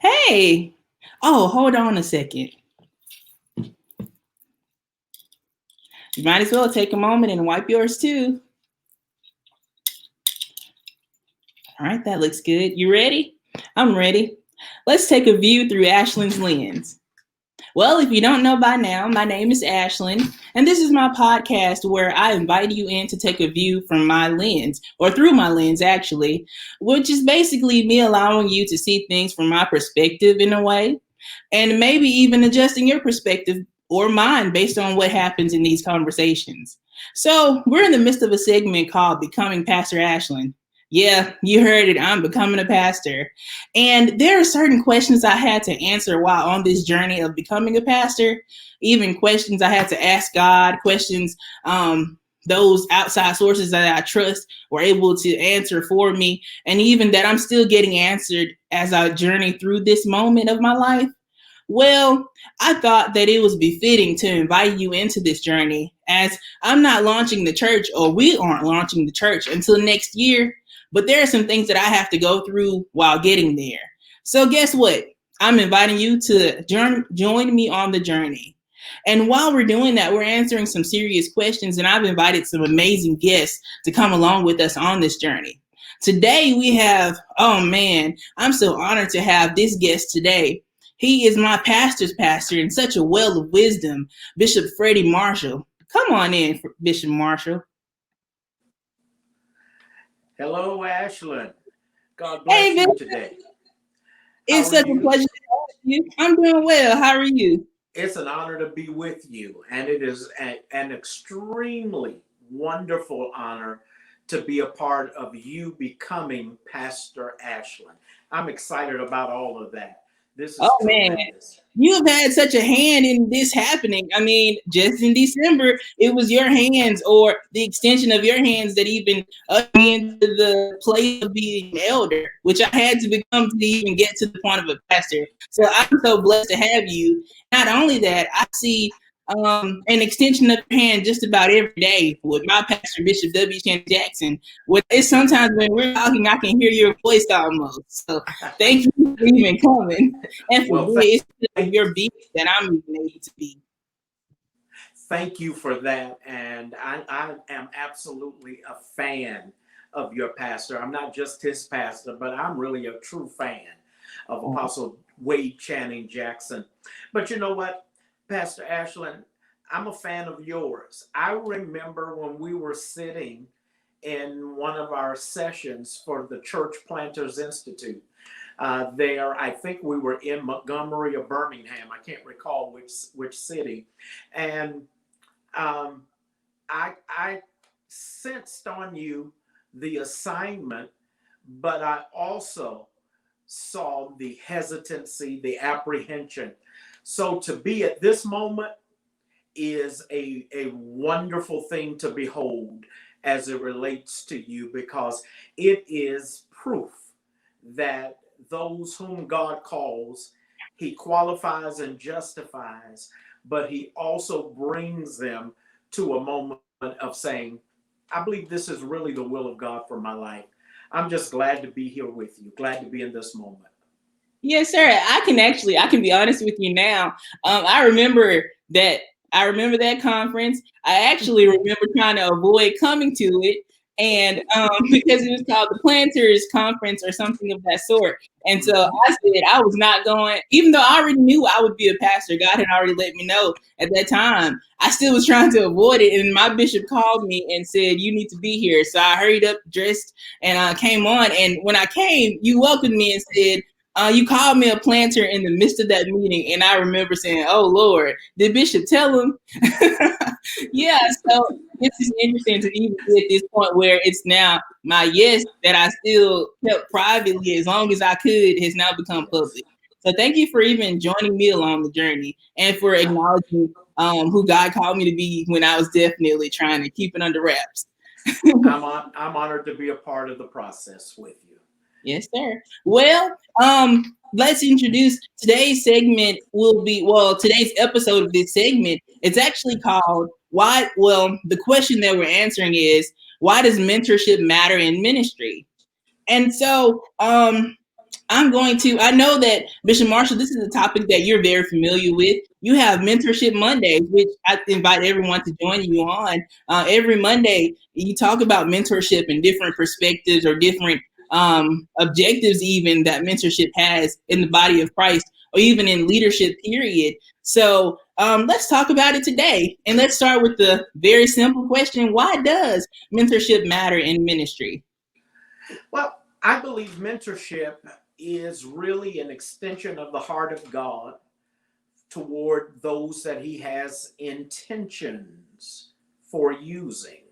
Hey, oh, hold on a second. You might as well take a moment and wipe yours too. All right, that looks good. You ready? I'm ready. Let's take a view through Ashlynn's lens. Well, if you don't know by now, my name is Ashlynn, and this is my podcast where I invite you in to take a view from my lens, or through my lens, actually, which is basically me allowing you to see things from my perspective in a way, and maybe even adjusting your perspective or mine based on what happens in these conversations. So, we're in the midst of a segment called Becoming Pastor Ashlynn. Yeah, you heard it. I'm becoming a pastor. And there are certain questions I had to answer while on this journey of becoming a pastor, even questions I had to ask God, questions those outside sources that I trust were able to answer for me, and even that I'm still getting answered as I journey through this moment of my life. Well, I thought that it was befitting to invite you into this journey as I'm not launching the church, or we aren't launching the church until next year, but there are some things that I have to go through while getting there. So, guess what? I'm inviting you to join me on the journey. And while we're doing that, we're answering some serious questions, and I've invited some amazing guests to come along with us on this journey. Today, we have, oh man, I'm so honored to have this guest today. He is my pastor's pastor and such a well of wisdom, Bishop Freddie Marshall. Come on in, Bishop Marshall. Hello, Ashlynn. God Hey, bless you Bishop, today. How it's are such a you? pleasure to have you. I'm doing well. How are you? It's an honor to be with you, and it is an extremely wonderful honor to be a part of you becoming Pastor Ashlynn. I'm excited about all of that. This is Oh man, tremendous. you've had such a hand in this happening. I mean, just in December, it was your hands or the extension of your hands that even ushered me into the place of being an elder, which I had to become to even get to the point of a pastor. So I'm so blessed to have you. Not only that, I see an extension of your hand just about every day with my pastor, Bishop W. Shannon Jackson. With it's sometimes when we're talking, I can hear your voice almost. So thank you for even coming. And for Well, me, it's because of thank, your being that I'm even able to be. thank you for that. And I am absolutely a fan of your pastor. I'm not just his pastor, but I'm really a true fan of Apostle Wade Channing Jackson. But you know what, Pastor Ashlynn, I'm a fan of yours. I remember when we were sitting in one of our sessions for the Church Planters Institute. There, I think we were in Montgomery or Birmingham. I can't recall which city, and um, I sensed on you the assignment, but I also saw the hesitancy, the apprehension. So to be at this moment is a wonderful thing to behold as it relates to you, because it is proof that those whom God calls, he qualifies and justifies, but he also brings them to a moment of saying, I believe this is really the will of God for my life. I'm just glad to be here with you, glad to be in this moment. Yes, sir. I can be honest with you now. I remember that. I remember that conference. I actually remember trying to avoid coming to it, and because it was called the Planters Conference or something of that sort. And so I said I was not going, even though I already knew I would be a pastor. God had already let me know at that time. I still was trying to avoid it, and my bishop called me and said, "You need to be here." So I hurried up, dressed, and came on. And when I came, you welcomed me and said, you called me a planter in the midst of that meeting, and I remember saying, "Oh Lord, did Bishop tell him?" Yeah, so this is interesting to even be at this point where it's now my yes that I still kept privately as long as I could has now become Yes. public. So thank you for even joining me along the journey and for acknowledging who God called me to be when I was definitely trying to keep it under wraps. I'm honored to be a part of the process with you. Yes, sir. Well, let's introduce today's segment will be today's episode of this segment. It's actually called Why well, the question that we're answering is why does mentorship matter in ministry? And so I know that Bishop Marshall, this is a topic that you're very familiar with. You have Mentorship Mondays, which I invite everyone to join you on. Every Monday, you talk about mentorship and different perspectives or different objectives, even that mentorship has in the body of Christ or even in leadership, period. So let's talk about it today. And let's start with the very simple question: why does mentorship matter in ministry? Well, I believe mentorship is really an extension of the heart of God toward those that he has intentions for using.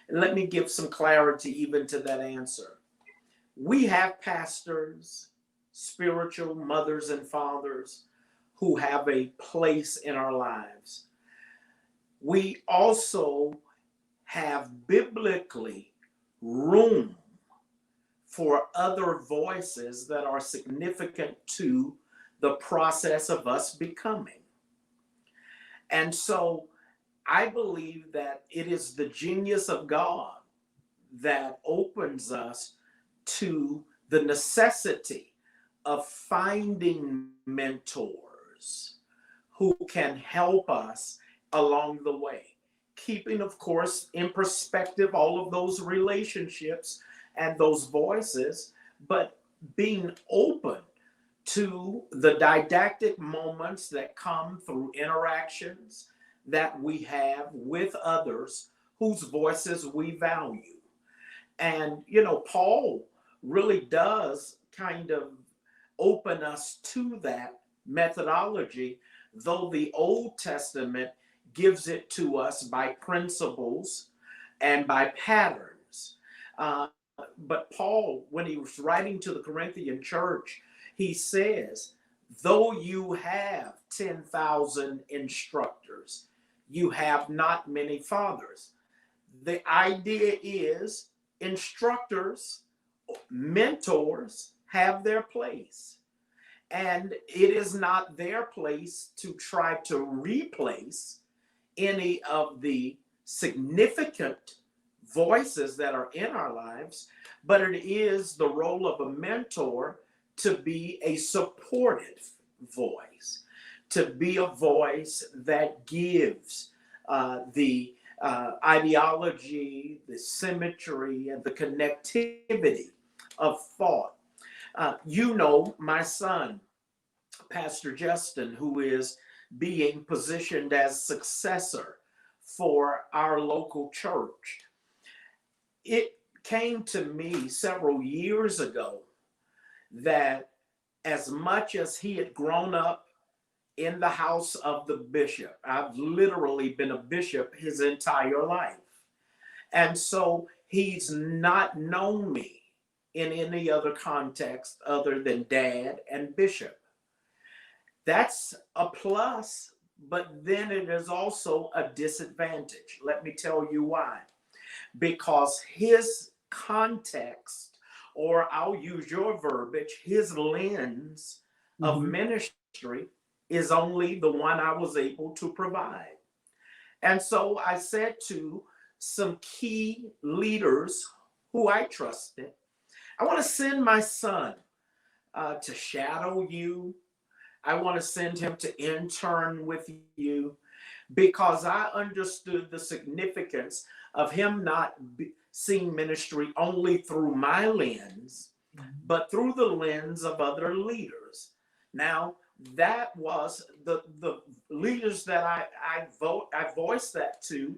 And let me give some clarity even to that answer. We have pastors, spiritual mothers and fathers who have a place in our lives. We also have biblically room for other voices that are significant to the process of us becoming. And so I believe that it is the genius of God that opens us to the necessity of finding mentors who can help us along the way. Keeping, of course, in perspective all of those relationships and those voices, but being open to the didactic moments that come through interactions that we have with others whose voices we value. And, Paul really does kind of open us to that methodology, though the Old Testament gives it to us by principles and by patterns. But Paul, when he was writing to the Corinthian church, he says, though you have 10,000 instructors, you have not many fathers. The idea is instructors, mentors have their place. And it is not their place to try to replace any of the significant voices that are in our lives, but it is the role of a mentor to be a supportive voice, to be a voice that gives the ideology, the symmetry, and the connectivity of thought. My son, Pastor Justin, who is being positioned as successor for our local church. It came to me several years ago that as much as he had grown up in the house of the bishop, I've literally been a bishop his entire life. And so he's not known me in any other context other than dad and bishop. That's a plus, but then it is also a disadvantage. Let me tell you why. Because his context, or I'll use your verbiage, his lens of ministry is only the one I was able to provide. And so I said to some key leaders who I trusted, I want to send my son to shadow you. I want to send him to intern with you because I understood the significance of him not seeing ministry only through my lens, but through the lens of other leaders. Now, that was the leaders that I voiced that to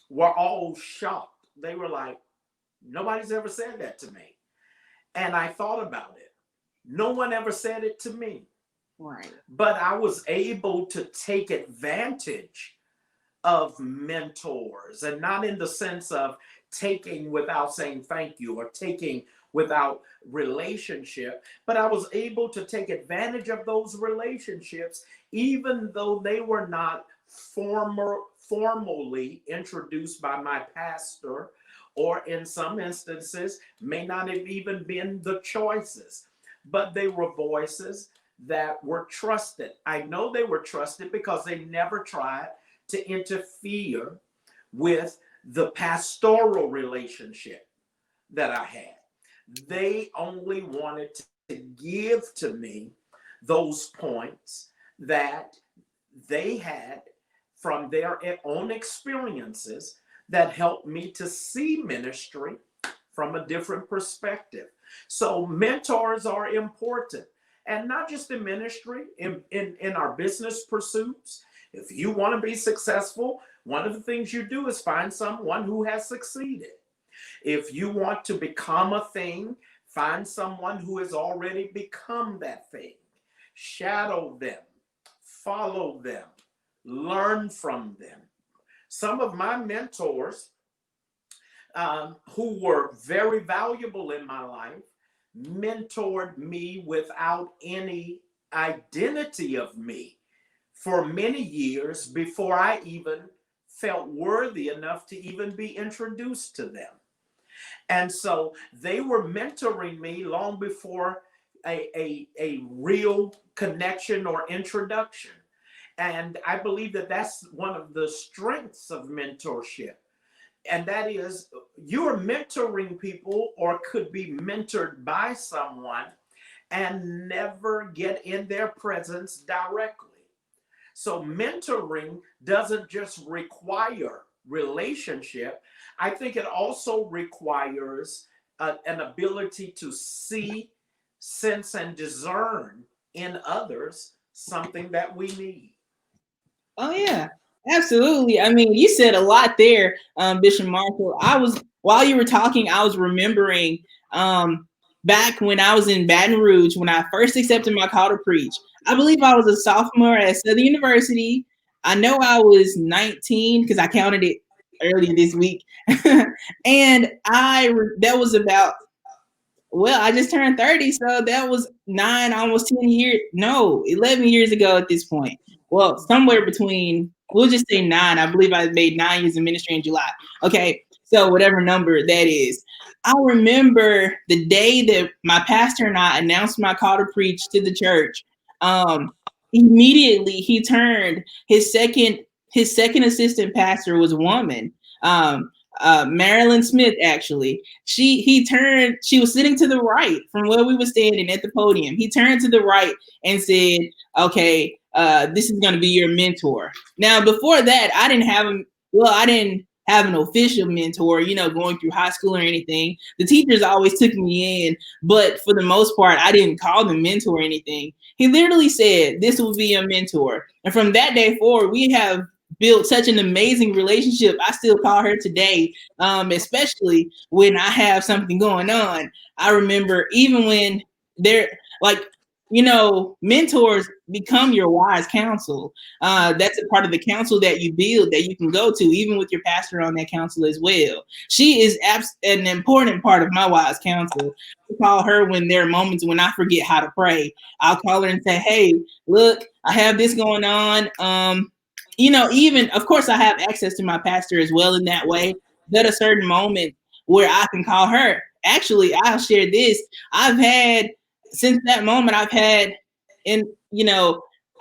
were all shocked. They were like, nobody's ever said that to me. And I thought about it. No one ever said it to me. Right. But I was able to take advantage of mentors, and not in the sense of taking without saying thank you or taking without relationship, but I was able to take advantage of those relationships, even though they were not formally introduced by my pastor, or in some instances may not have even been the choices, but they were voices that were trusted. I know they were trusted because they never tried to interfere with the pastoral relationship that I had. They only wanted give to me those points that they had from their own experiences that helped me to see ministry from a different perspective. So mentors are important, and not just in ministry, in our business pursuits. If you want to be successful, one of the things you do is find someone who has succeeded. If you want to become a thing, find someone who has already become that thing. Shadow them, follow them, learn from them. Some of my mentors, who were very valuable in my life, mentored me without any identity of me for many years before I even felt worthy enough to even be introduced to them. And so they were mentoring me long before a real connection or introduction. And I believe that that's one of the strengths of mentorship. And that is, you're mentoring people or could be mentored by someone and never get in their presence directly. So mentoring doesn't just require relationship. I think it also requires an ability to see, sense, and discern in others something that we need. Oh yeah, absolutely. I mean, you said a lot there, Bishop Marshall. While you were talking, I was remembering back when I was in Baton Rouge when I first accepted my call to preach. I believe I was a sophomore at Southern University. I know I was 19 because I counted it earlier this week, and that was about, well, I just turned 30, so that was almost 10 years. No, 11 years ago at this point. Well, somewhere between, we'll just say 9. I believe I made 9 years in ministry in July. Okay, so whatever number that is. I remember the day that my pastor and I announced my call to preach to the church. Um, Immediately he turned his second assistant pastor was a woman. Marilyn Smith, actually. She was sitting to the right from where we were standing at the podium. He turned to the right and said, okay, this is going to be your mentor. Now, before that, I didn't have an official mentor, going through high school or anything. The teachers always took me in, but for the most part, I didn't call them mentor or anything. He literally said, this will be your mentor. And from that day forward, we have built such an amazing relationship. I still call her today, especially when I have something going on. I remember even when they're like, mentors become your wise counsel. That's a part of the counsel that you build that you can go to, even with your pastor on that counsel as well. She is an important part of my wise counsel. I call her when there are moments when I forget how to pray. I'll call her and say, hey, look, I have this going on. Even, of course, I have access to my pastor as well in that way. But at a certain moment where I can call her. Actually, I'll share this. Since that moment, in,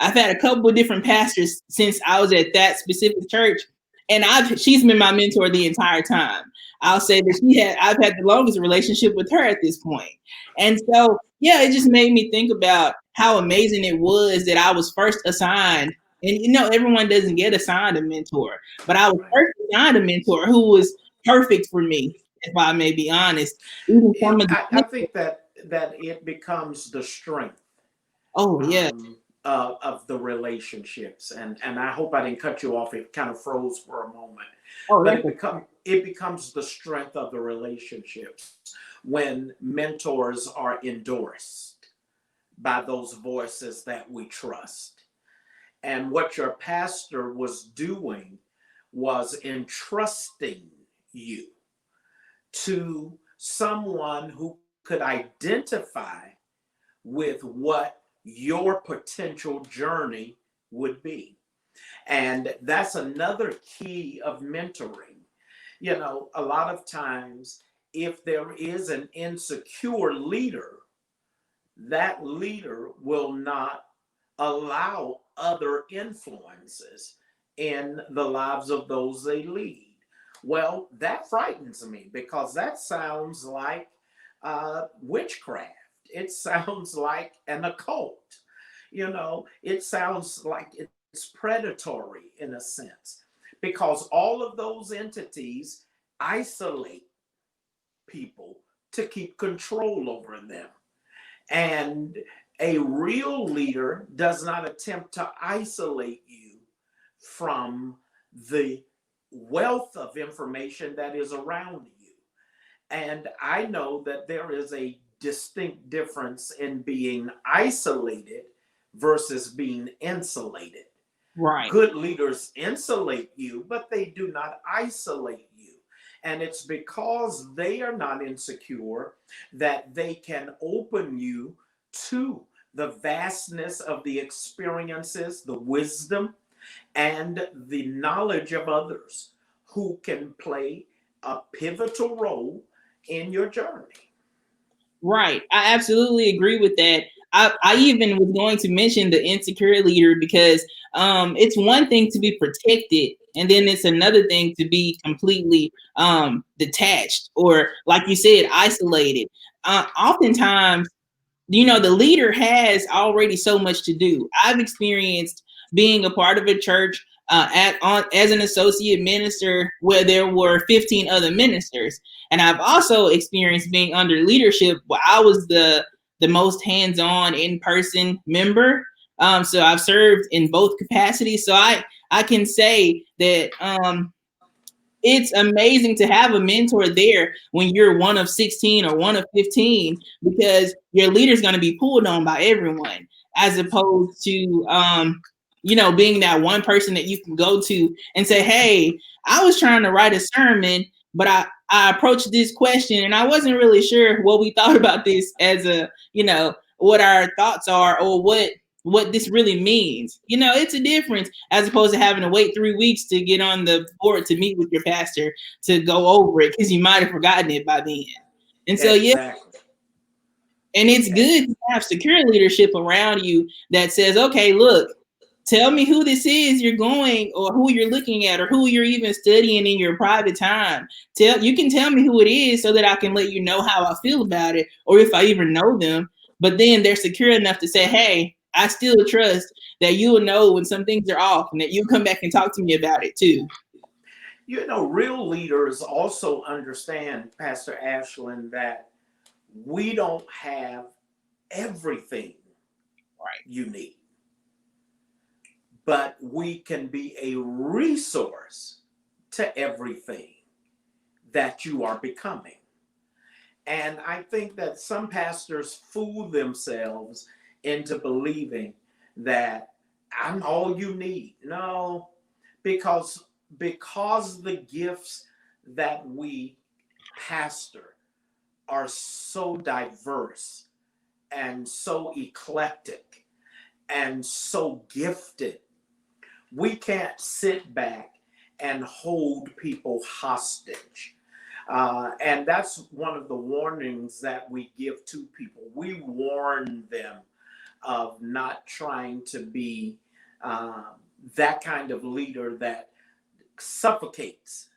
I've had a couple of different pastors since I was at that specific church. And she's been my mentor the entire time. I'll say that I've had the longest relationship with her at this point. And so, yeah, it just made me think about how amazing it was that I was first assigned. And everyone doesn't get assigned a mentor, but I was first assigned a mentor who was perfect for me, if I may be honest. Even some of I think that it becomes the strength, oh yeah, of the relationships, and I hope I didn't cut you off. It kind of froze for a moment, oh but that's it becomes the strength of the relationships when mentors are endorsed by those voices that we trust. And what your pastor was doing was entrusting you to someone who could identify with what your potential journey would be. And that's another key of mentoring. A lot of times, if there is an insecure leader, that leader will not allow other influences in the lives of those they lead. Well, that frightens me because that sounds like witchcraft. it sounds like an occult. You know, it sounds like it's predatory in a sense, because all of those entities isolate people to keep control over them. And a real leader does not attempt to isolate you from the wealth of information that is around you. And I know that there is a distinct difference in being isolated versus being insulated. Right. Good leaders insulate you, but they do not isolate you. And it's because they are not insecure that they can open you to the vastness of the experiences, the wisdom, and the knowledge of others who can play a pivotal role in your journey. Right. I absolutely agree with that. I even was going to mention the insecure leader because it's one thing to be protected, and then it's another thing to be completely detached, or like you said, isolated. Oftentimes, the leader has already so much to do. I've experienced being a part of a church as an associate minister where there were 15 other ministers, and I've also experienced being under leadership where I was the most hands-on in-person member. So I've served in both capacities. So I can say that it's amazing to have a mentor there when you're one of 16 or one of 15, because your leader's going to be pulled on by everyone, as opposed to being that one person that you can go to and say, hey, I was trying to write a sermon, but I approached this question and I wasn't really sure what we thought about this as what our thoughts are, or what this really means. It's a difference, as opposed to having to wait 3 weeks to get on the board to meet with your pastor to go over it, because you might have forgotten it by then. And so, yeah, Exactly. and it's good to have secure leadership around you that says, okay, look, tell me who this is you're going, or who you're looking at, or who you're even studying in your private time. You can tell me who it is so that I can let you know how I feel about it, or if I even know them. But then they're secure enough to say, hey, I still trust that you will know when some things are off, and that you'll come back and talk to me about it too. Real leaders also understand, Pastor Ashlynn, that we don't have everything you need, but we can be a resource to everything that you are becoming. And I think that some pastors fool themselves into believing that I'm all you need. No, because the gifts that we pastor are so diverse and so eclectic and so gifted, we can't sit back and hold people hostage. And that's one of the warnings that we give to people. We warn them of not trying to be that kind of leader that suffocates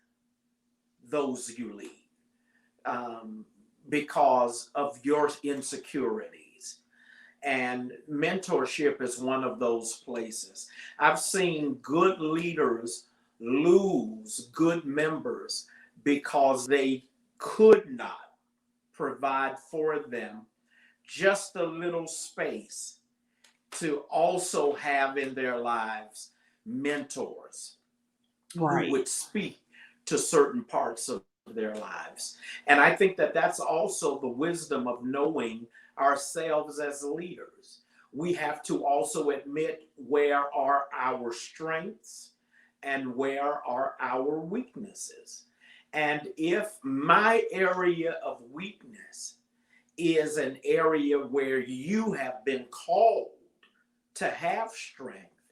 those you lead because of your insecurities. And mentorship is one of those places. I've seen good leaders lose good members because they could not provide for them just a little space to also have in their lives mentors who Right. would speak to certain parts of their lives. And I think that that's also the wisdom of knowing ourselves as leaders. We have to also admit where are our strengths and where are our weaknesses. And if my area of weakness is an area where you have been called to have strength,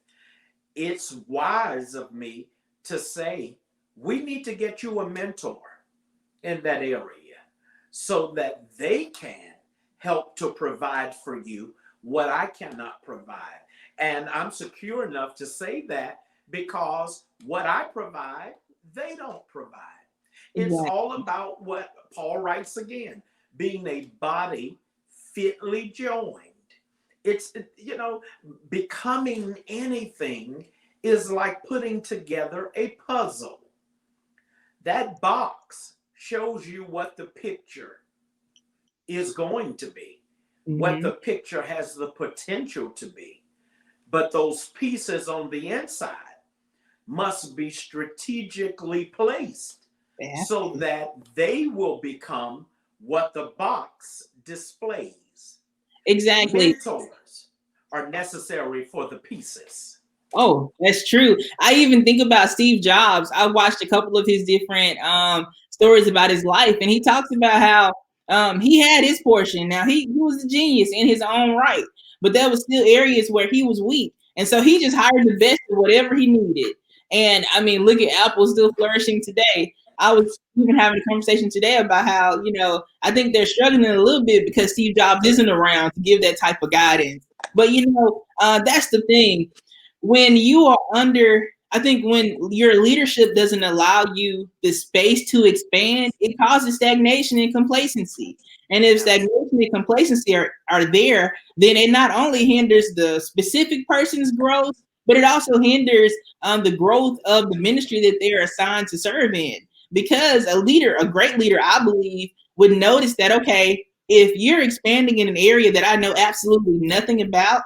it's wise of me to say, we need to get you a mentor in that area so that they can help to provide for you what I cannot provide. And I'm secure enough to say that because what I provide, they don't provide. It's Exactly. all about what Paul writes again, being a body fitly joined. Becoming anything is like putting together a puzzle. That box shows you what the picture is going to be, what Mm-hmm. the picture has the potential to be. But those pieces on the inside must be strategically placed so that they will become what the box displays. Exactly. Mentors are necessary for the pieces. Oh, that's true. I even think about Steve Jobs. I watched a couple of his different stories about his life, and he talks about how he had his portion. Now he was a genius in his own right, but there was still areas where he was weak, and so he just hired the best of whatever he needed. And I mean, look at Apple still flourishing today. I was even having a conversation today about how I think they're struggling a little bit because Steve Jobs isn't around to give that type of guidance. But that's the thing when you are under, I think when your leadership doesn't allow you the space to expand, it causes stagnation and complacency. And if stagnation and complacency are there, then it not only hinders the specific person's growth, but it also hinders the growth of the ministry that they're assigned to serve in. Because a great leader, I believe, would notice that, okay, if you're expanding in an area that I know absolutely nothing about,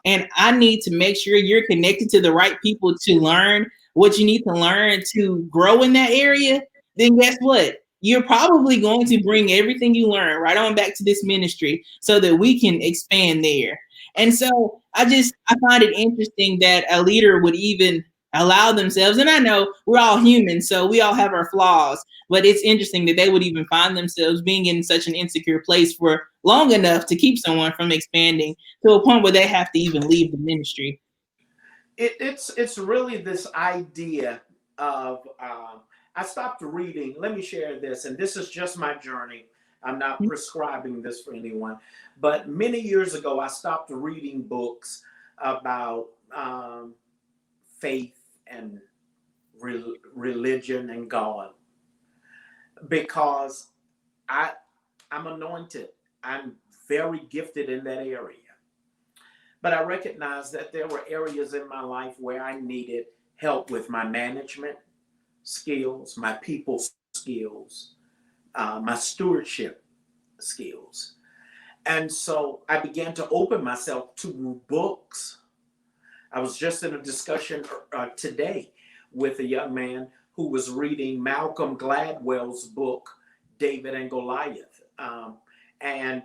and I need to make sure you're connected to the right people to learn what you need to learn to grow in that area, then guess what? You're probably going to bring everything you learn right on back to this ministry so that we can expand there. And so I find it interesting that a leader would even allow themselves, and I know we're all human, so we all have our flaws, but it's interesting that they would even find themselves being in such an insecure place for long enough to keep someone from expanding to a point where they have to even leave the ministry. It's really this idea of I stopped reading. Let me share this, and this is just my journey. I'm not prescribing this for anyone, but many years ago, I stopped reading books about faith and religion and God because I I'm anointed. I'm very gifted in that area. But I recognized that there were areas in my life where I needed help with my management skills, my people skills, my stewardship skills. And so I began to open myself to books. I was just in a discussion today with a young man who was reading Malcolm Gladwell's book, David and Goliath. And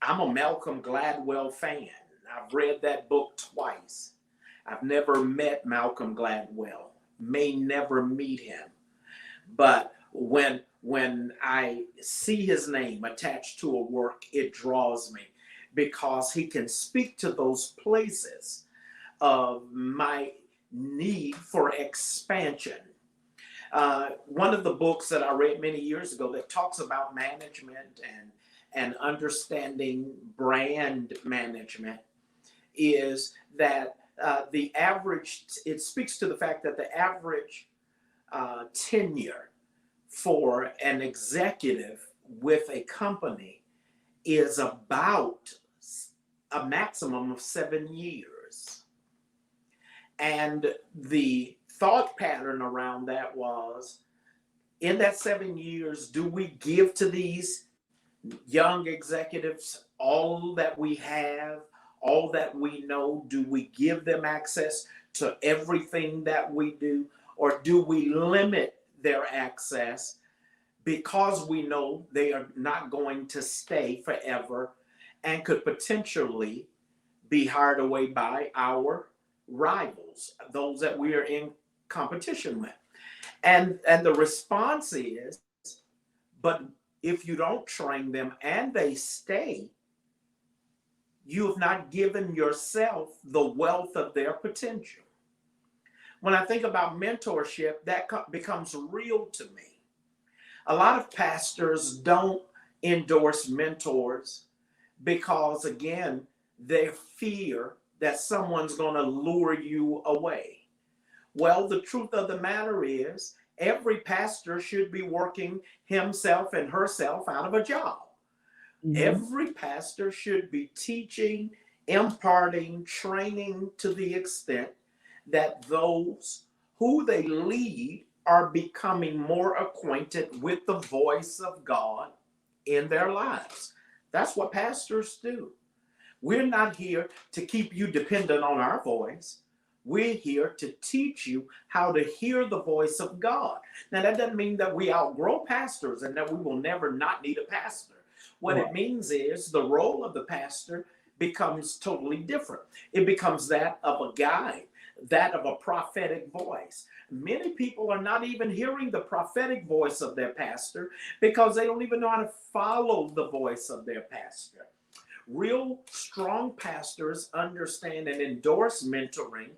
I'm a Malcolm Gladwell fan. I've read that book twice. I've never met Malcolm Gladwell, may never meet him. But when I see his name attached to a work, it draws me because he can speak to those places of my need for expansion. One of the books that I read many years ago that talks about management and understanding brand management is that it speaks to the fact that the average tenure for an executive with a company is about a maximum of 7 years. And the thought pattern around that was, in that 7 years, do we give to these young executives all that we have, all that we know? Do we give them access to everything that we do? Or do we limit their access because we know they are not going to stay forever and could potentially be hired away by our rivals, those that we are in competition with? And the response is, but if you don't train them and they stay, you have not given yourself the wealth of their potential. When I think about mentorship, that becomes real to me. A lot of pastors don't endorse mentors because, again, they fear that someone's going to lure you away. Well, the truth of the matter is, every pastor should be working himself and herself out of a job. Every pastor should be teaching, imparting, training to the extent that those who they lead are becoming more acquainted with the voice of God in their lives. That's what pastors do. We're not here to keep you dependent on our voice. We're here to teach you how to hear the voice of God. Now, that doesn't mean that we outgrow pastors and that we will never not need a pastor. What it means is the role of the pastor becomes totally different. It becomes that of a guide, that of a prophetic voice. Many people are not even hearing the prophetic voice of their pastor because they don't even know how to follow the voice of their pastor. Real strong pastors understand and endorse mentoring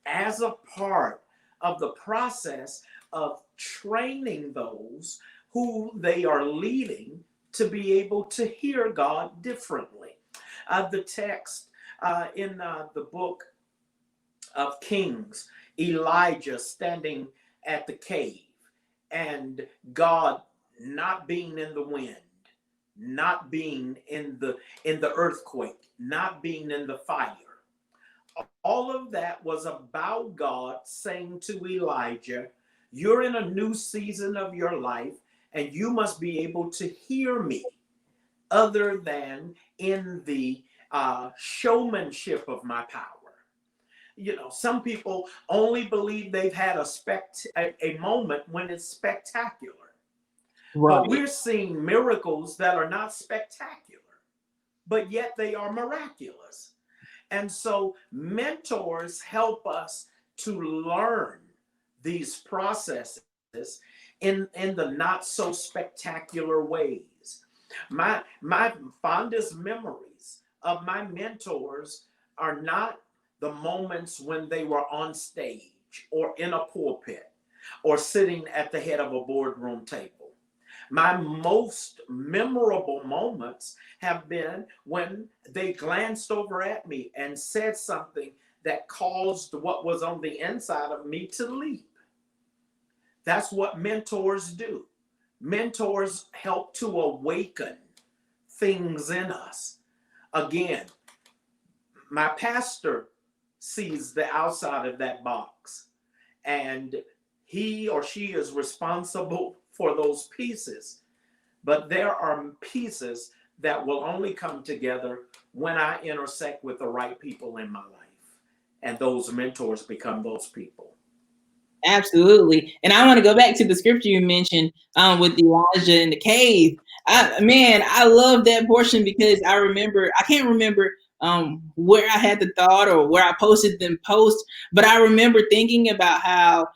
as a part of the process of training those who they are leading to be able to hear God differently. The text in the book of Kings, Elijah standing at the cave and God not being in the wind, not being in the earthquake, not being in the fire. All of that was about God saying to Elijah, you're in a new season of your life and you must be able to hear me other than in the showmanship of my power. You know, some people only believe they've had a moment when it's spectacular. But we're seeing miracles that are not spectacular, but yet they are miraculous. And so mentors help us to learn these processes in the not so spectacular ways. My fondest memories of my mentors are not the moments when they were on stage or in a pulpit or sitting at the head of a boardroom table. My most memorable moments have been when they glanced over at me and said something that caused what was on the inside of me to leap. That's what mentors do. Mentors help to awaken things in us. Again, my pastor sees the outside of that box, and he or she is responsible for those pieces. But there are pieces that will only come together when I intersect with the right people in my life. And those mentors become those people. Absolutely. And I want to go back to the scripture you mentioned with Elijah in the cave. I love that portion because I can't remember where I had the thought or where I posted the post, but I remember thinking about how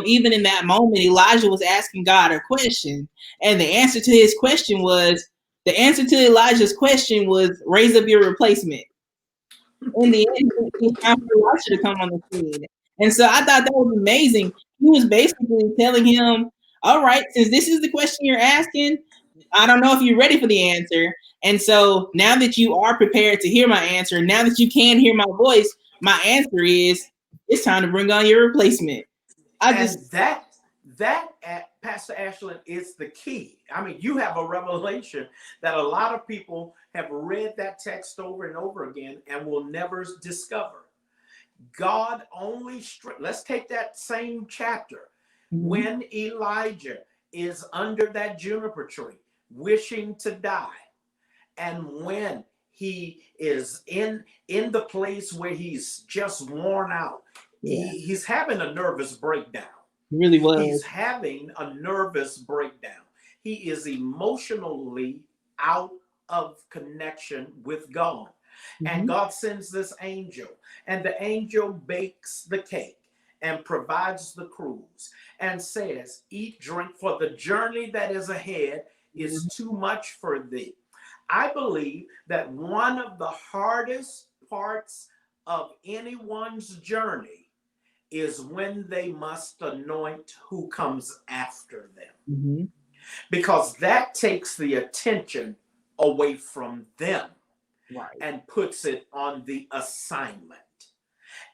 even in that moment, Elijah was asking God a question. And the answer to Elijah's question was raise up your replacement. In the end, it's time for Elisha to come on the scene. And so I thought that was amazing. He was basically telling him, all right, since this is the question you're asking, I don't know if you're ready for the answer. And so now that you are prepared to hear my answer, now that you can hear my voice, my answer is it's time to bring on your replacement. Pastor Ashlynn, is the key. I mean, you have a revelation that a lot of people have read that text over and over again and will never discover. God only, let's take that same chapter. Mm-hmm. When Elijah is under that juniper tree, wishing to die, and when he is in the place where he's just worn out, he's having a nervous breakdown. Really was. He's having a nervous breakdown. He is emotionally out of connection with God. Mm-hmm. And God sends this angel, and the angel bakes the cake and provides the cruise and says, eat, drink, for the journey that is ahead is too much for thee. I believe that one of the hardest parts of anyone's journey is when they must anoint who comes after them. Mm-hmm. Because that takes the attention away from them, right, and puts it on the assignment.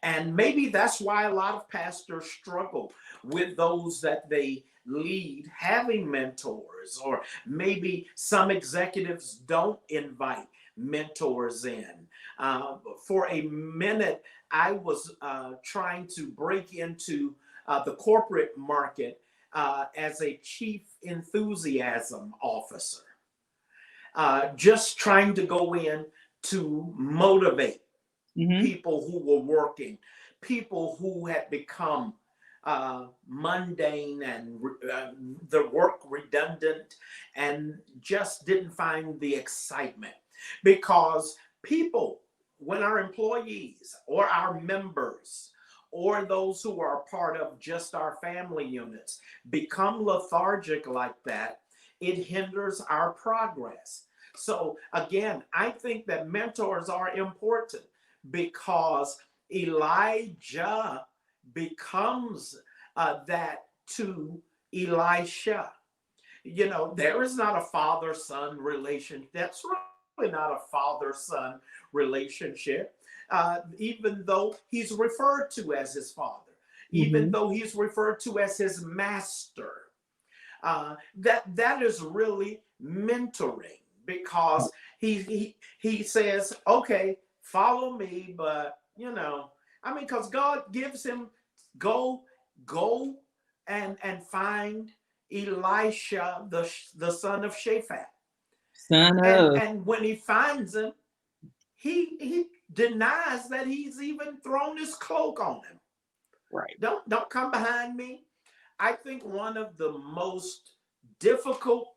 And maybe that's why a lot of pastors struggle with those that they lead having mentors, or maybe some executives don't invite mentors in. For a minute, I was trying to break into the corporate market as a chief enthusiasm officer, just trying to go in to motivate people who were working, people who had become mundane and the work redundant and just didn't find the excitement. Because people, when our employees or our members or those who are part of just our family units become lethargic like that, it hinders our progress. So again, I think that mentors are important, because Elijah becomes that to Elisha. You know, there is not a father-son relation. That's really not a father-son relationship. Even though he's referred to as his father, even though he's referred to as his master, that is really mentoring, because he says, okay, follow me, but you know, I mean, because God gives him, go and find Elisha, the son of Shaphat. And when he finds him, he denies that he's even thrown his cloak on him. Right. Don't come behind me. I think one of the most difficult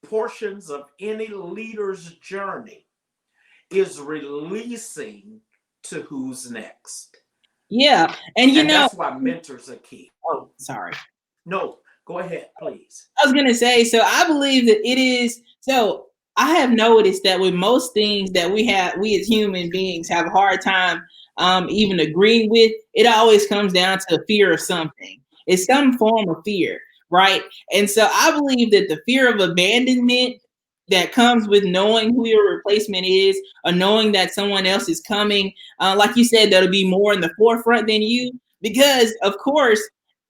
portions of any leader's journey is releasing to who's next. Yeah. And that's why mentors are key. Oh, sorry. No, go ahead, please. I was going to say, so I believe that it is, so I have noticed that with most things that we as human beings have a hard time even agreeing with, it always comes down to fear of something. It's some form of fear, right? And so I believe that the fear of abandonment that comes with knowing who your replacement is, or knowing that someone else is coming, like you said, that'll be more in the forefront than you, because of course,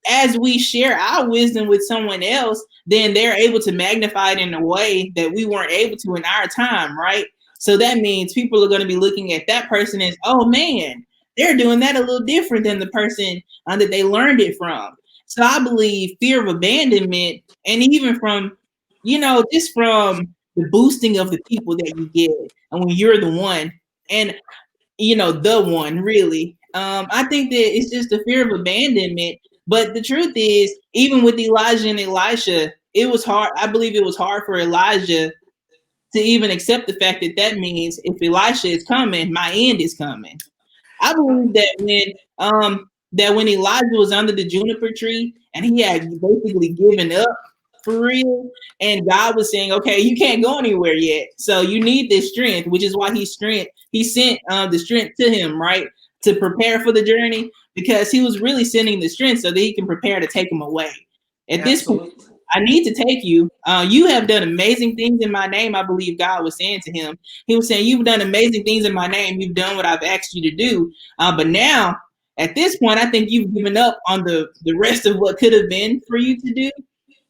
as we share our wisdom with someone else, then they're able to magnify it in a way that we weren't able to in our time, right? So that means people are going to be looking at that person as, oh man, they're doing that a little different than the person that they learned it from. So I believe fear of abandonment, and even from, just from the boosting of the people that you get, and when you're the one, and the one really. I think that it's just the fear of abandonment. But the truth is, even with Elijah and Elisha, it was hard. I believe it was hard for Elijah to even accept the fact that means if Elisha is coming, my end is coming. I believe that when Elijah was under the juniper tree and he had basically given up for real, and God was saying, okay, you can't go anywhere yet, so you need this strength, which is why he sent the strength to him, right, to prepare for the journey, because he was really sending the strength so that he can prepare to take him away. At this point, I need to take you. You have done amazing things in my name. I believe God was saying to him. He was saying, you've done amazing things in my name. You've done what I've asked you to do. But now, at this point, I think you've given up on the rest of what could have been for you to do.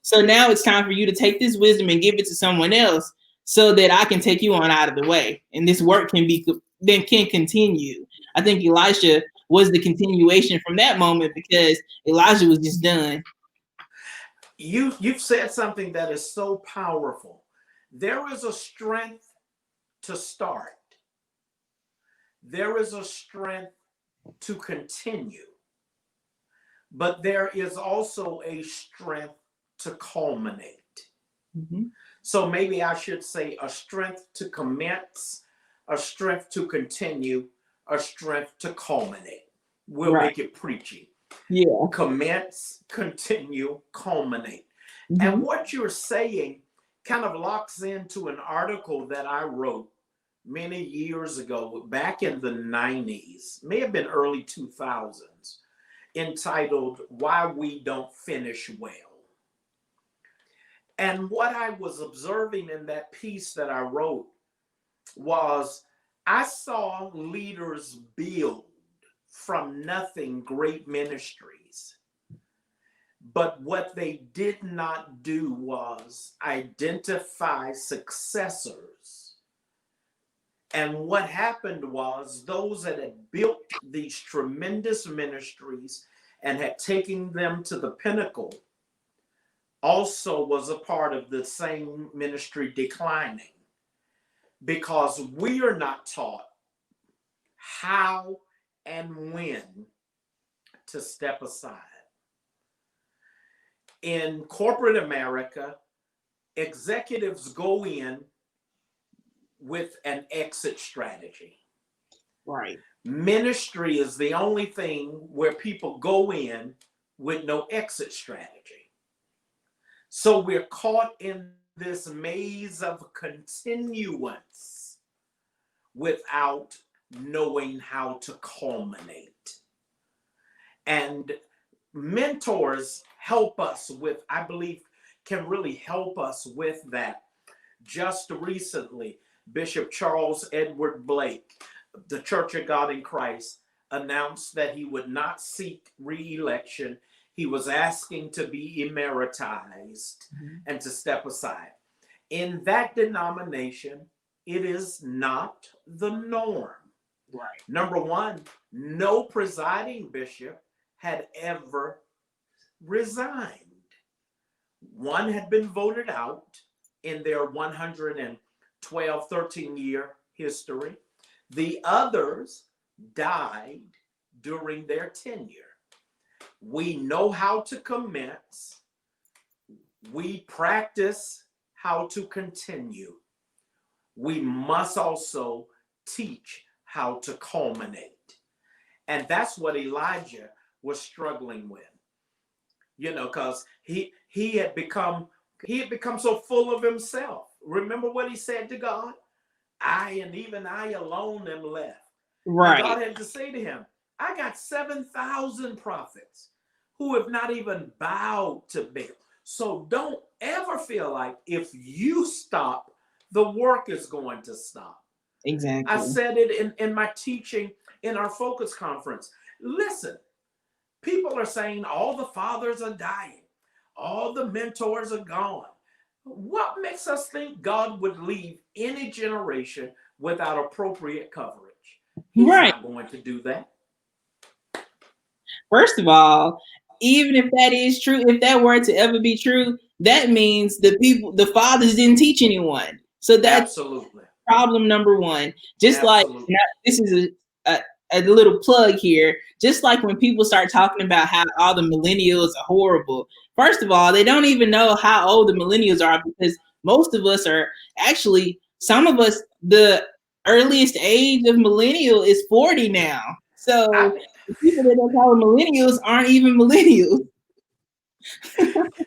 So now it's time for you to take this wisdom and give it to someone else so that I can take you on out of the way. And this work can continue. I think Elisha was the continuation from that moment, because Elijah was just done. You've said something that is so powerful. There is a strength to start. There is a strength to continue. But there is also a strength to culminate. So maybe I should say a strength to commence, a strength to continue, a strength to culminate. We'll make it preachy. Yeah. Commence, continue, culminate. And what you're saying kind of locks into an article that I wrote many years ago, back in the 90s, may have been early 2000s, entitled Why We Don't Finish Well. And what I was observing in that piece that I wrote was I saw leaders build from nothing great ministries, But what they did not do was identify successors. And what happened was those that had built these tremendous ministries and had taken them to the pinnacle also was a part of the same ministry declining, because we are not taught how and when to step aside. In corporate America, executives go in with an exit strategy. Right. Ministry is the only thing where people go in with no exit strategy. So we're caught in this maze of continuance without knowing how to culminate. And mentors help us with, I believe, can really help us with that. Just recently, Bishop Charles Edward Blake, the Church of God in Christ, announced that he would not seek re-election. He was asking to be emeritused and to step aside. In that denomination, it is not the norm. Right. Number one, no presiding bishop had ever resigned. One had been voted out in their 112, 13-year history. The others died during their tenure. We know how to commence. We practice how to continue. We must also teach how to culminate. And that's what Elijah was struggling with. You know, because he had become so full of himself. Remember what he said to God? I and even I alone am left. Right. And God had to say to him, I got 7,000 prophets who have not even bowed to Baal. So don't ever feel like if you stop, the work is going to stop. Exactly. I said it in my teaching in our focus conference. Listen, people are saying all the fathers are dying. All the mentors are gone. What makes us think God would leave any generation without appropriate coverage? He's not going to do that. First of all, even if that is true, if that were to ever be true, that means the fathers didn't teach anyone. So that's absolutely problem number one. Just absolutely. Like this is a little plug here. Just like when people start talking about how all the millennials are horrible. First of all, they don't even know how old the millennials are, because most of us are actually, some of us, the earliest age of millennial is 40 now. So the people that don't call them millennials aren't even millennials.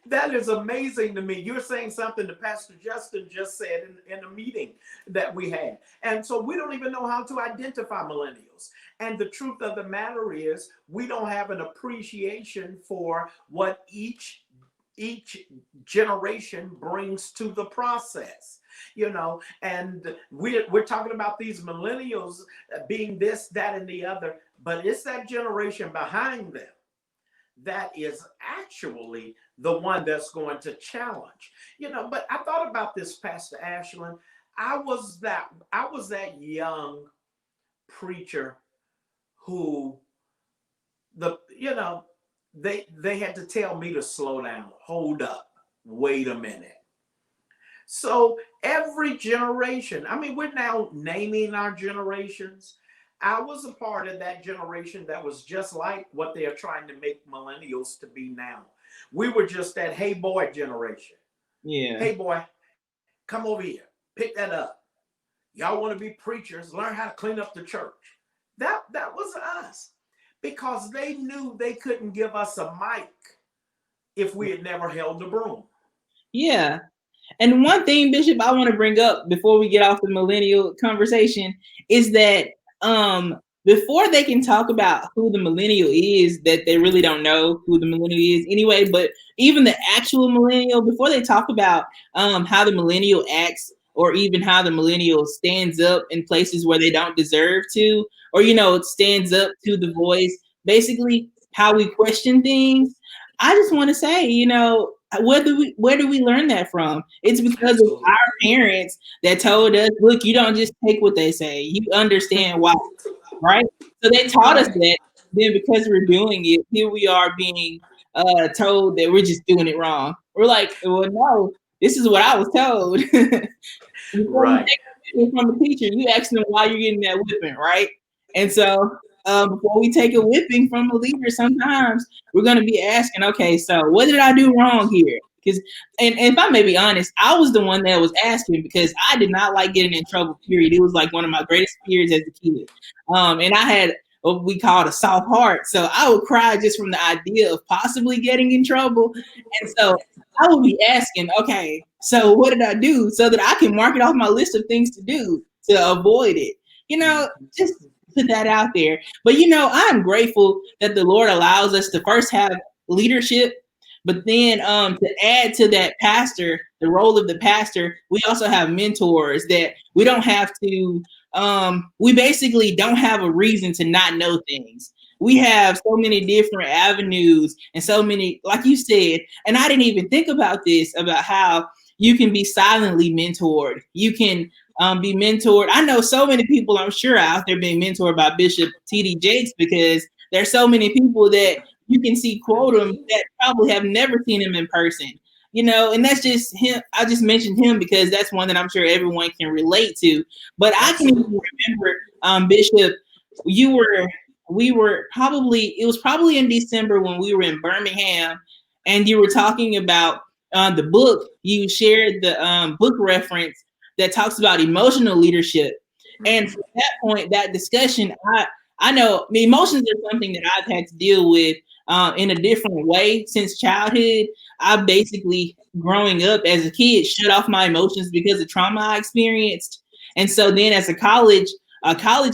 That is amazing to me. You're saying something that Pastor Justin just said in a meeting that we had. And so we don't even know how to identify millennials. And the truth of the matter is, we don't have an appreciation for what each generation brings to the process. You know, and we're talking about these millennials being this, that, and the other, but it's that generation behind them that is actually the one that's going to challenge. You know, but I thought about this, Pastor Ashlynn. I was that young preacher who they had to tell me to slow down, hold up, wait a minute. So every generation, I mean, we're now naming our generations. I was a part of that generation that was just like what they are trying to make millennials to be now. We were just that hey boy generation. Yeah. Hey boy, come over here, pick that up. Y'all want to be preachers, learn how to clean up the church. That was us, because they knew they couldn't give us a mic if we had never held the broom. Yeah. And one thing, Bishop, I want to bring up before we get off the millennial conversation is that before they can talk about who the millennial is, that they really don't know who the millennial is anyway, but even the actual millennial, before they talk about how the millennial acts, or even how the millennial stands up in places where they don't deserve to, or, you know, stands up to the voice, basically how we question things. I just want to say, where do we learn that from? It's because of Absolutely. our parents that told us, look, you don't just take what they say. You understand why, right? So they taught us Right. that. Then because we're doing it, here we are being told that we're just doing it wrong. We're like, well, no, this is what I was told. Before you Right. take a whipping from the teacher, you ask them why you're getting that whipping, right? And so before we take a whipping from a leader, sometimes we're going to be asking, okay, so what did I do wrong here? Because, and if I may be honest, I was the one that was asking because I did not like getting in trouble. Period. It was like one of my greatest fears as a kid, and I had what we called a soft heart, so I would cry just from the idea of possibly getting in trouble, and so I would be asking, okay, so what did I do so that I can mark it off my list of things to do to avoid it? Just put that out there. But I'm grateful that the Lord allows us to first have leadership, but then to add to that pastor, the role of the pastor, we also have mentors that we don't have to. We basically don't have a reason to not know things. We have so many different avenues and so many, like you said, and I didn't even think about this, about how you can be silently mentored. You can be mentored. I know so many people, I'm sure, out there being mentored by Bishop T.D. Jakes, because there's so many people that you can see quote him that probably have never seen him in person. And that's just him. I just mentioned him because that's one that I'm sure everyone can relate to. But I can even Absolutely. remember, Bishop, you were, we were probably, it was probably in December when we were in Birmingham, and you were talking about the book. You shared the book reference that talks about emotional leadership. And from that point, that discussion, I know emotions are something that I've had to deal with in a different way since childhood. I basically, growing up as a kid, shut off my emotions because of trauma I experienced. And so then as a college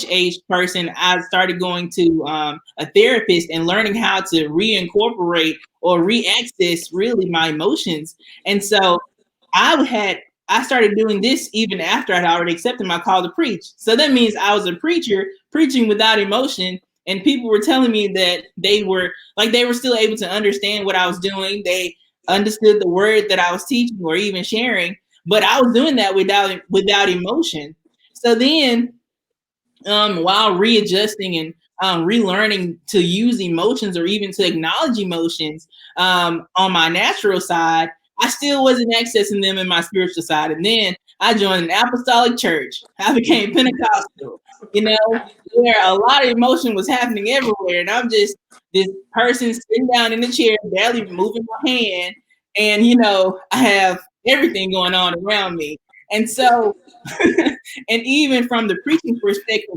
age person, I started going to a therapist and learning how to reincorporate or re-access really my emotions. And so I had I started doing this even after I'd already accepted my call to preach. So that means I was a preacher preaching without emotion, and people were telling me that they were still able to understand what I was doing. They understood the word that I was teaching or even sharing, but I was doing that without emotion. So then while readjusting and relearning to use emotions or even to acknowledge emotions on my natural side, I still wasn't accessing them in my spiritual side. And then I joined an apostolic church. I became Pentecostal, where a lot of emotion was happening everywhere. And I'm just this person sitting down in the chair, barely moving my hand. And, I have everything going on around me. And so and even from the preaching perspective,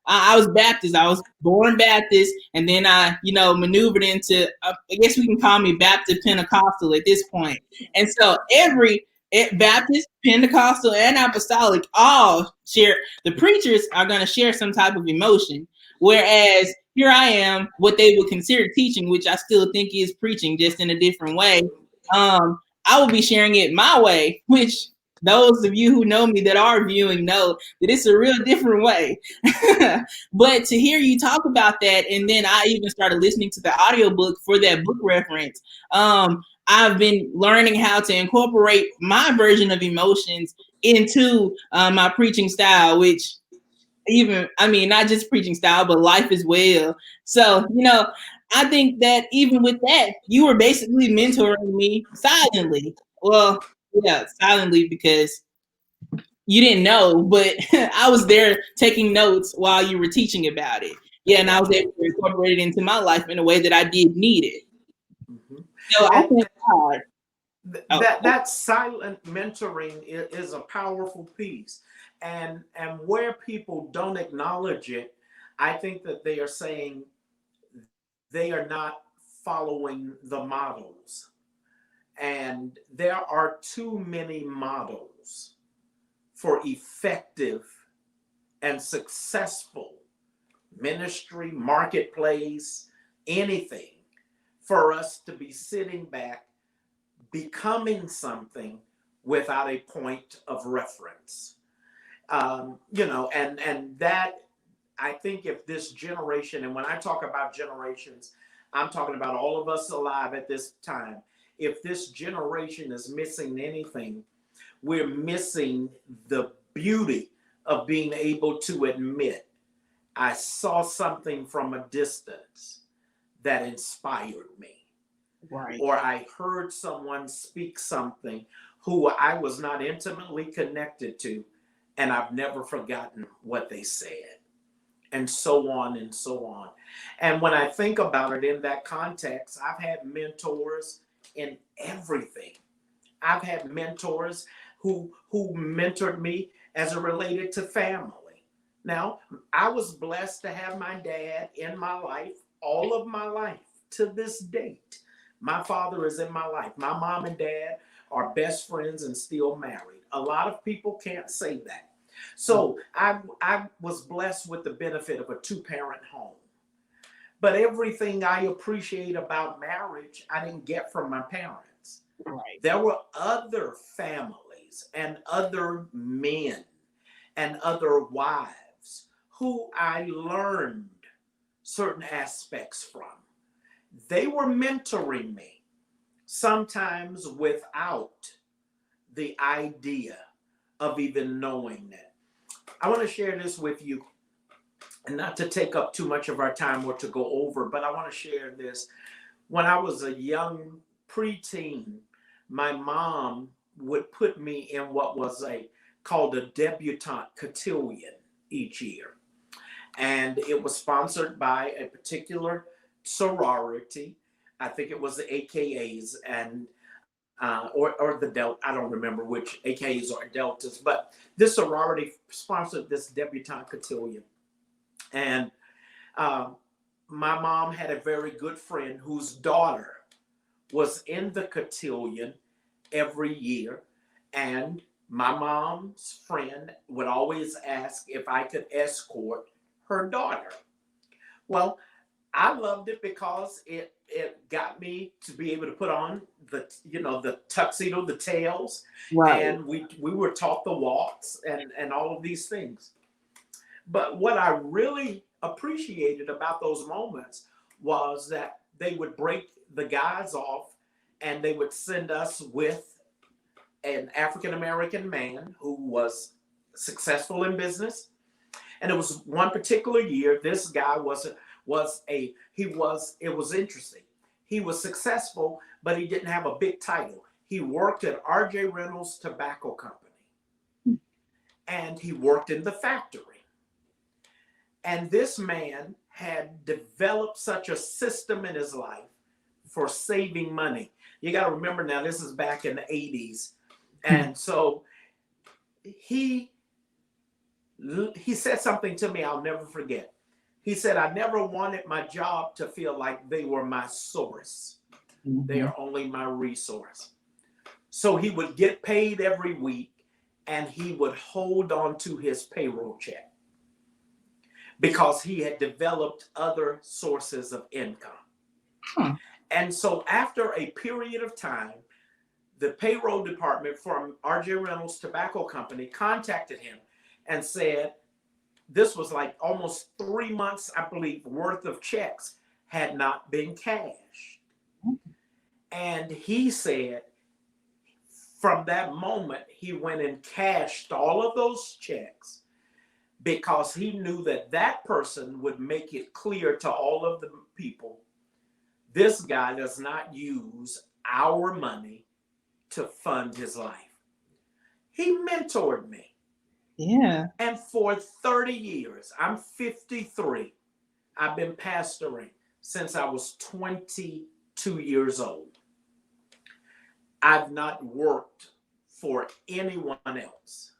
I was Baptist. I was born Baptist, and then I, maneuvered into. I guess we can call me Baptist Pentecostal at this point. And so every Baptist, Pentecostal, and Apostolic all share. The preachers are going to share some type of emotion, whereas here I am, what they would consider teaching, which I still think is preaching, just in a different way. I will be sharing it my way, which those of you who know me that are viewing know that it's a real different way. But to hear you talk about that, and then I even started listening to the audiobook for that book reference, I've been learning how to incorporate my version of emotions into my preaching style, which not just preaching style, but life as well. So, I think that even with that, you were basically mentoring me silently. Well, yeah, silently, because you didn't know, but I was there taking notes while you were teaching about it. Yeah, and I was able to incorporate it into my life in a way that I did need it. Mhm. So I And thank God. Oh, that silent mentoring is a powerful piece, and where people don't acknowledge it, I think that they are saying they are not following the models, and there are too many models for effective and successful ministry, marketplace, anything, for us to be sitting back becoming something without a point of reference. And that, I think, if this generation, and when I talk about generations, I'm talking about all of us alive at this time. If this generation is missing anything, we're missing the beauty of being able to admit, I saw something from a distance that inspired me. Right. Or I heard someone speak something who I was not intimately connected to, and I've never forgotten what they said, and so on and so on. And when I think about it in that context, I've had mentors in everything. I've had mentors who mentored me as it related to family. Now, I was blessed to have my dad in my life all of my life to this date. My father is in my life. My mom and dad are best friends and still married. A lot of people can't say that. So I was blessed with the benefit of a two-parent home. But everything I appreciate about marriage, I didn't get from my parents. Right. There were other families and other men and other wives who I learned certain aspects from. They were mentoring me, sometimes without the idea of even knowing that. I want to share this with you, and not to take up too much of our time or to go over, but I want to share this. When I was a young preteen, my mom would put me in what was called a debutante cotillion each year. And it was sponsored by a particular sorority. I think it was the AKAs and or the Delta. I don't remember which AKAs or Deltas, but this sorority sponsored this debutante cotillion. And my mom had a very good friend whose daughter was in the cotillion every year. And my mom's friend would always ask if I could escort her daughter. Well, I loved it because it got me to be able to put on the tuxedo, the tails, Right. and we were taught the waltz and all of these things. But what I really appreciated about those moments was that they would break the guys off and they would send us with an African American man who was successful in business. And it was one particular year, this guy it was interesting. He was successful, but he didn't have a big title. He worked at R.J. Reynolds Tobacco Company, and he worked in the factory. And this man had developed such a system in his life for saving money. You got to remember now, this is back in the 80s. And so he said something to me I'll never forget. He said, I never wanted my job to feel like they were my source. Mm-hmm. They are only my resource. So he would get paid every week and he would hold on to his payroll check because he had developed other sources of income. And so after a period of time, the payroll department from R.J. Reynolds Tobacco Company contacted him and said, this was like almost 3 months, I believe, worth of checks had not been cashed. And he said, from that moment, he went and cashed all of those checks because he knew that that person would make it clear to all of the people, this guy does not use our money to fund his life. He mentored me. Yeah. And for 30 years, I'm 53. I've been pastoring since I was 22 years old. I've not worked for anyone else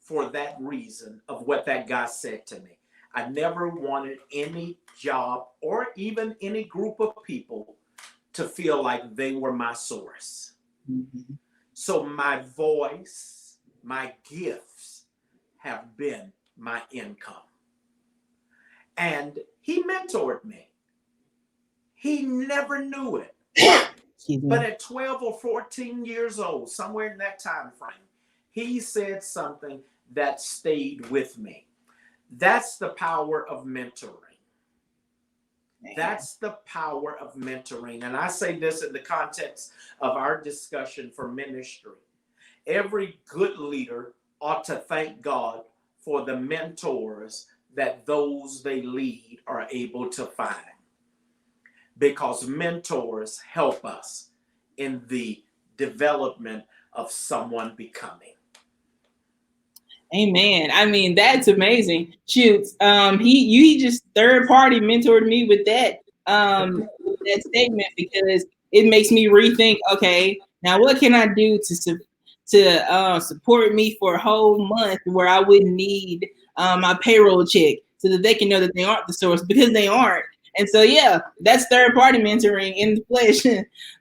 for that reason of what that guy said to me. I never wanted any job or even any group of people to feel like they were my source. Mm-hmm. So my voice, my gifts have been my income. And he mentored me. He never knew it. But at 12 or 14 years old, somewhere in that time frame, he said something that stayed with me. That's the power of mentoring. That's the power of mentoring. And I say this in the context of our discussion for ministry. Every good leader ought to thank God for the mentors that those they lead are able to find, because mentors help us in the development of someone becoming. Amen. I mean, that's amazing. Shoot, he just third party mentored me with that statement, because it makes me rethink. Okay, now what can I do to support me for a whole month where I wouldn't need my payroll check, so that they can know that they aren't the source, because they aren't. And so, yeah, that's third party mentoring in the flesh.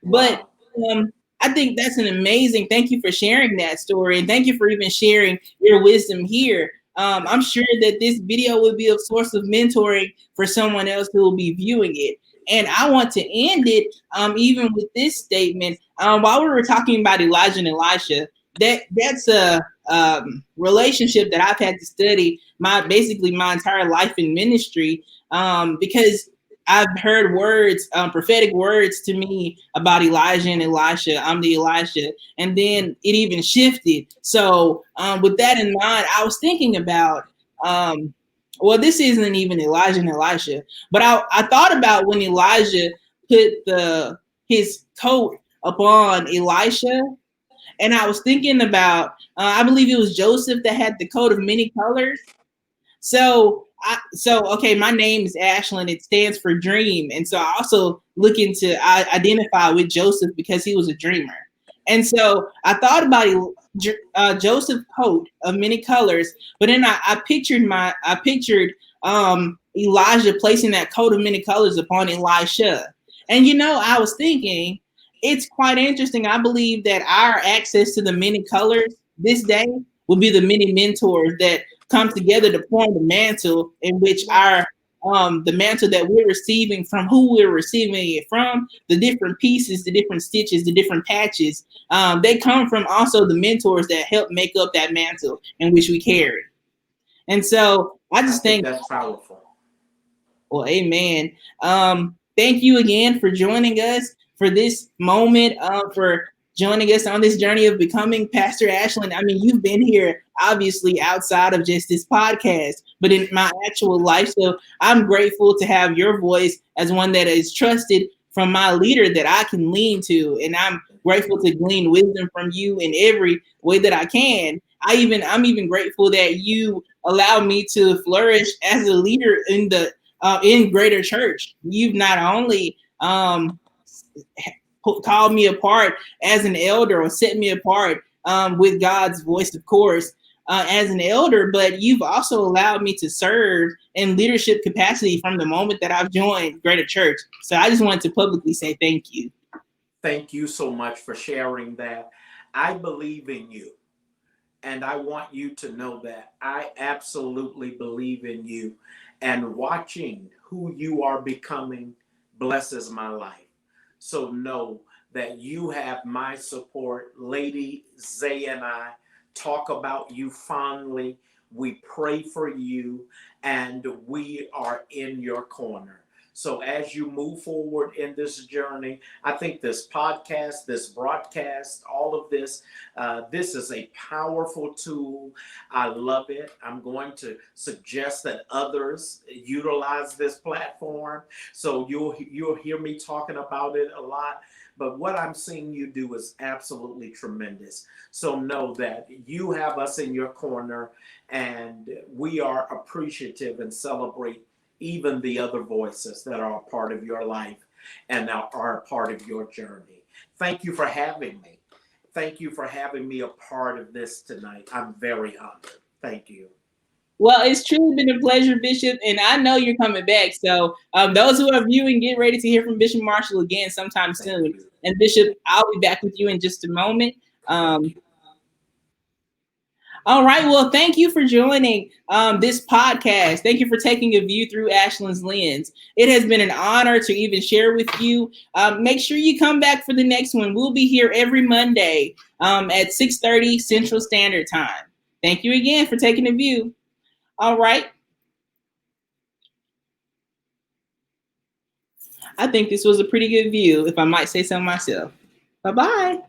But Wow. I think that's an amazing. Thank you for sharing that story, and thank you for even sharing your wisdom here. I'm sure that this video will be a source of mentoring for someone else who will be viewing it. And I want to end it even with this statement. While we were talking about Elijah and Elisha, that's a relationship that I've had to study basically my entire life in ministry, because I've heard words, prophetic words to me about Elijah and Elisha. I'm the Elisha. And then it even shifted. So with that in mind, I was thinking about, well, this isn't even Elijah and Elisha, but I thought about when Elijah put his coat upon Elisha. And I was thinking about, I believe it was Joseph that had the coat of many colors. So okay, my name is Ashlynn. It stands for dream, and so I also I identify with Joseph because he was a dreamer. And so I thought about Joseph's coat of many colors, but then I pictured Elijah placing that coat of many colors upon Elisha. And I was thinking it's quite interesting. I believe that our access to the many colors this day will be the many mentors that come together to form the mantle in which the mantle that we're receiving, from who we're receiving it from, the different pieces, the different stitches, the different patches, they come from also the mentors that help make up that mantle in which we carry. And so I I just think think, that's powerful. well, amen. Thank you again for joining us for this moment, for joining us on this journey of becoming Pastor Ashlynn. I mean, you've been here obviously outside of just this podcast, but in my actual life. So I'm grateful to have your voice as one that is trusted from my leader that I can lean to. And I'm grateful to glean wisdom from you in every way that I can. I'm even grateful that you allow me to flourish as a leader in Greater Church. You've not only called me apart as an elder, or set me apart with God's voice, of course, as an elder, but you've also allowed me to serve in leadership capacity from the moment that I've joined Greater Church. So I just wanted to publicly say thank you. Thank you so much for sharing that. I believe in you. And I want you to know that I absolutely believe in you. And watching who you are becoming blesses my life. So know that you have my support. Lady Zay and I talk about you fondly. We pray for you, and we are in your corner. So as you move forward in this journey, I think this podcast, this broadcast, all of this, this is a powerful tool. I love it. I'm going to suggest that others utilize this platform. So you'll hear me talking about it a lot. But what I'm seeing you do is absolutely tremendous. So know that you have us in your corner, and we are appreciative and celebrate even the other voices that are a part of your life and are a part of your journey. Thank you for having me. Thank you for having me a part of this tonight. I'm very honored. Thank you. Well, it's truly been a pleasure, Bishop, and I know you're coming back. So those who are viewing, get ready to hear from Bishop Marshall again sometime Thank soon. you. And Bishop, I'll be back with you in just a moment. All right. Well, thank you for joining this podcast. Thank you for taking a view through Ashlynn's lens. It has been an honor to even share with you. Make sure you come back for the next one. We'll be here every Monday at 6:30 Central Standard Time. Thank you again for taking a view. All right. I think this was a pretty good view, if I might say so myself. Bye-bye.